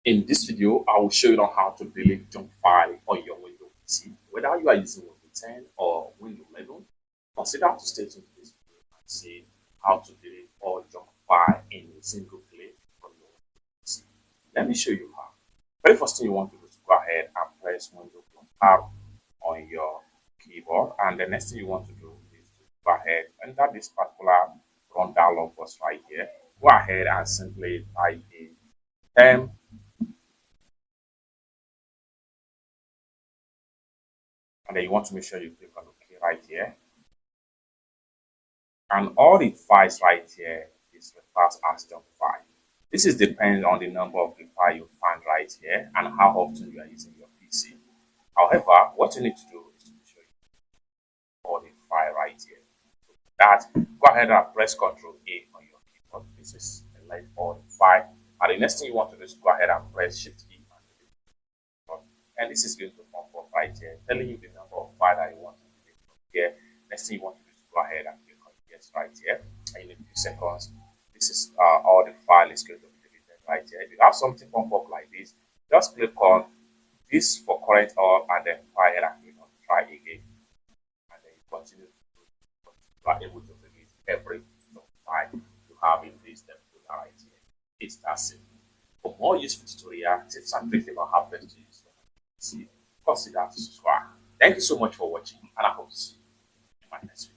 In this video, I will show you on how to delete junk file on your Windows PC. Whether you are using Windows 10 or Windows 11, consider to stay tuned to this video and see how to delete all junk file in a single click from your Windows PC. Let me show you how. Very first thing you want to do is to go ahead and press Windows R on your keyboard, and the next thing you want to do is to go ahead and enter this particular run dialog box right here. Go ahead and simply type in temp and then you want to make sure you click on OK right here. And all the files right here is referred as junk file. This is depending on the number of the file you find right here and how often you are using your PC. However, what you need to do is to make sure you all the file right here. So for that, go ahead and press Ctrl A on your keyboard. This is like all the file. And the next thing you want to do is go ahead and press Shift E and this is going to pop up right here, telling you the number of files that you want to delete from here. Next thing you want to do is go ahead and click on yes right here, and in a few seconds, this is all the file is going to be deleted right here. If you have something pop up like this, just click on this for current all, and then go ahead and click on try again, and then you continue to do you are able to delete every file you have in this folder right here. It's that simple. For more useful tutorial tips and tricks about how best to use consider to subscribe. Thank you so much for watching, and I hope to see you in my next video.